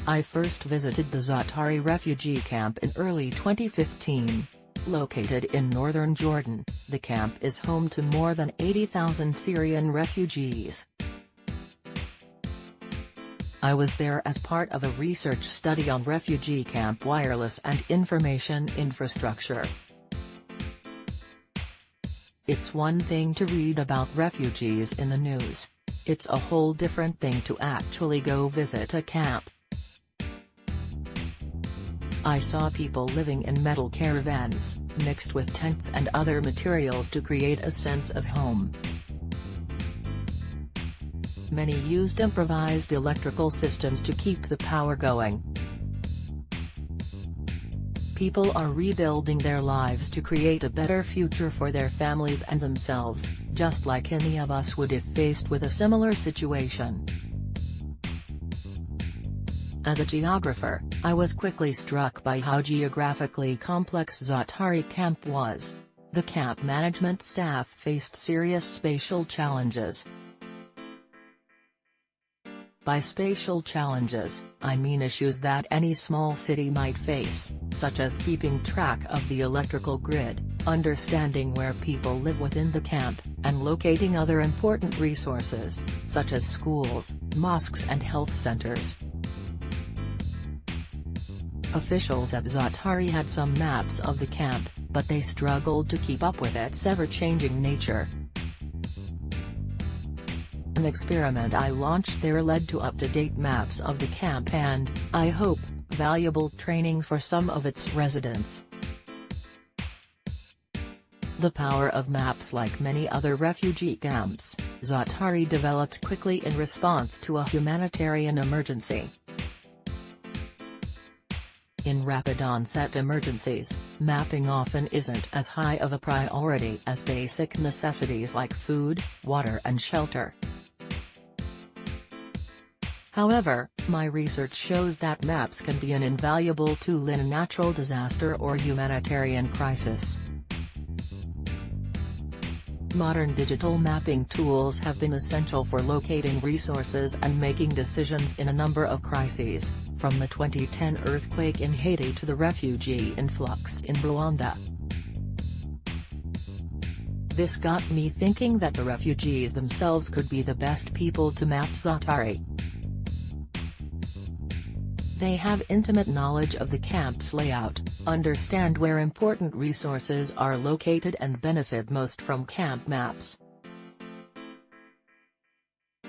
I first visited the Zaatari refugee camp in early 2015. Located in northern Jordan, the camp is home to more than 80,000 Syrian refugees. I was there as part of a research study on refugee camp wireless and information infrastructure. It's one thing to read about refugees in the news. It's a whole different thing to actually go visit a camp. I saw people living in metal caravans, mixed with tents and other materials to create a sense of home. Many used improvised electrical systems to keep the power going. People are rebuilding their lives to create a better future for their families and themselves, just like any of us would if faced with a similar situation. As a geographer, I was quickly struck by how geographically complex Zaatari camp was. The camp management staff faced serious spatial challenges. By spatial challenges, I mean issues that any small city might face, such as keeping track of the electrical grid, understanding where people live within the camp, and locating other important resources, such as schools, mosques and health centers. Officials at Zaatari had some maps of the camp, but they struggled to keep up with its ever-changing nature. An experiment I launched there led to up-to-date maps of the camp and, I hope, valuable training for some of its residents. The power of maps. Like many other refugee camps, Zaatari developed quickly in response to a humanitarian emergency. In rapid onset emergencies, mapping often isn't as high of a priority as basic necessities like food, water and shelter. However, my research shows that maps can be an invaluable tool in a natural disaster or humanitarian crisis. Modern digital mapping tools have been essential for locating resources and making decisions in a number of crises, from the 2010 earthquake in Haiti to the refugee influx in Rwanda. This got me thinking that the refugees themselves could be the best people to map Zaatari. They have intimate knowledge of the camp's layout, understand where important resources are located and benefit most from camp maps.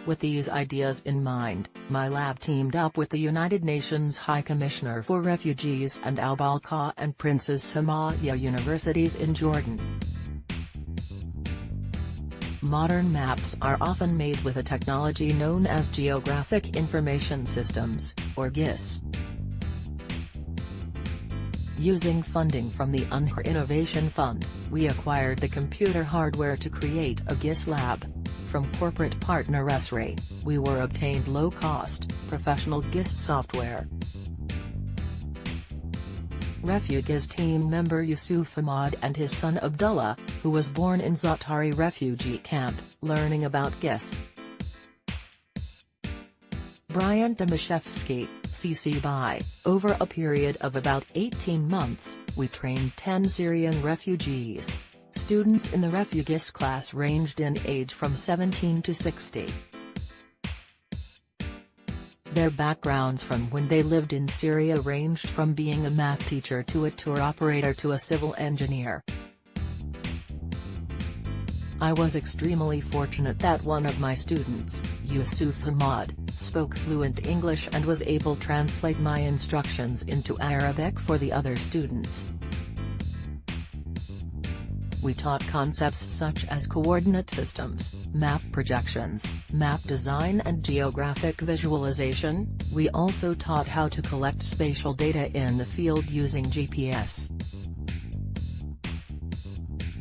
With these ideas in mind, my lab teamed up with the United Nations High Commissioner for Refugees and Al Balqa and Princess Sumaya universities in Jordan. Modern maps are often made with a technology known as Geographic Information Systems, or GIS. Using funding from the UNHCR Innovation Fund, we acquired the computer hardware to create a GIS lab. From corporate partner Esri, we obtained low-cost, professional GIS software. RefuGIS team member Yusuf Hamad and his son Abdullah, who was born in Zaatari refugee camp, learning about GIS. Brian Tomaszewski, CC BY, over a period of about 18 months, we trained 10 Syrian refugees. Students in the RefuGIS class ranged in age from 17 to 60. Their backgrounds from when they lived in Syria ranged from being a math teacher to a tour operator to a civil engineer. I was extremely fortunate that one of my students, Yusuf Hamad, spoke fluent English and was able to translate my instructions into Arabic for the other students. We taught concepts such as coordinate systems, map projections, map design and geographic visualization. We also taught how to collect spatial data in the field using GPS.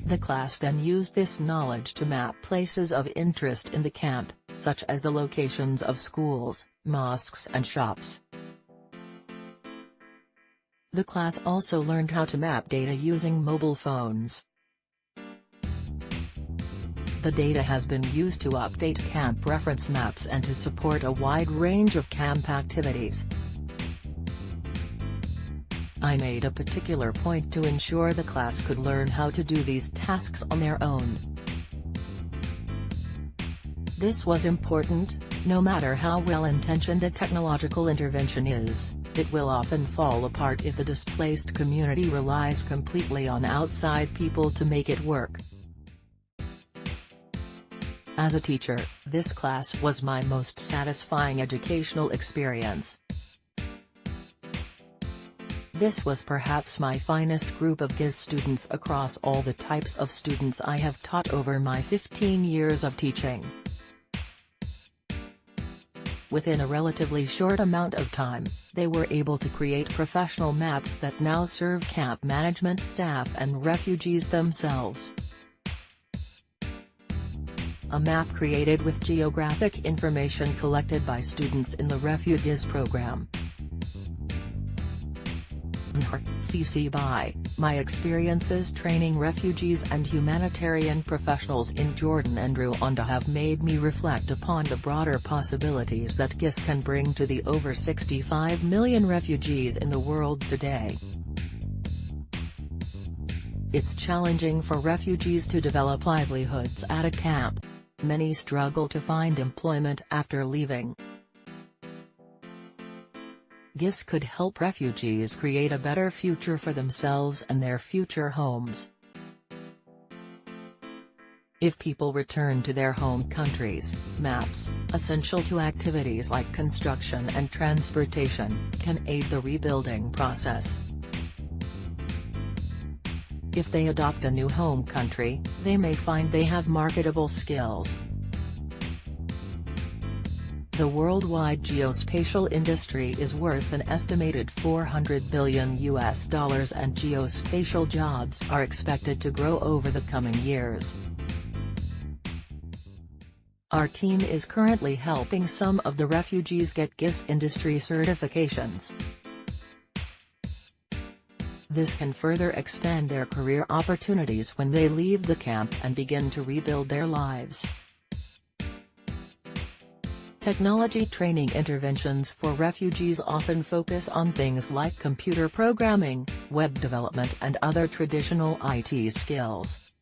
The class then used this knowledge to map places of interest in the camp, such as the locations of schools, mosques and shops. The class also learned how to map data using mobile phones. The data has been used to update camp reference maps and to support a wide range of camp activities. I made a particular point to ensure the class could learn how to do these tasks on their own. This was important. No matter how well-intentioned a technological intervention is, it will often fall apart if the displaced community relies completely on outside people to make it work. As a teacher, this class was my most satisfying educational experience. This was perhaps my finest group of GIS students across all the types of students I have taught over my 15 years of teaching. Within a relatively short amount of time, they were able to create professional maps that now serve camp management staff and refugees themselves. A map created with geographic information collected by students in the RefuGIS program. CC BY, my experiences training refugees and humanitarian professionals in Jordan and Rwanda have made me reflect upon the broader possibilities that GIS can bring to the over 65 million refugees in the world today. It's challenging for refugees to develop livelihoods at a camp. Many struggle to find employment after leaving. GIS could help refugees create a better future for themselves and their future homes. If people return to their home countries, maps, essential to activities like construction and transportation, can aid the rebuilding process. If they adopt a new home country, they may find they have marketable skills. The worldwide geospatial industry is worth an estimated $400 billion and geospatial jobs are expected to grow over the coming years. Our team is currently helping some of the refugees get GIS industry certifications. This can further expand their career opportunities when they leave the camp and begin to rebuild their lives. Technology training interventions for refugees often focus on things like computer programming, web development and other traditional IT skills.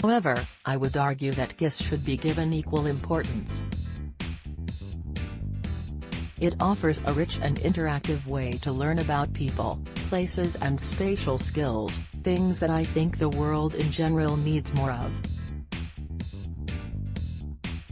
However, I would argue that GIS should be given equal importance. It offers a rich and interactive way to learn about people, places and spatial skills, things that I think the world in general needs more of.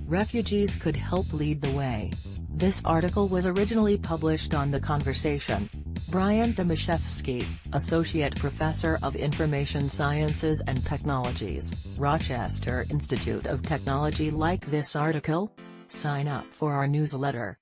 Refugees could help lead the way. This article was originally published on The Conversation. Brian Tomaszewski, Associate Professor of Information Sciences and Technologies, Rochester Institute of Technology. Like this article? Sign up for our newsletter.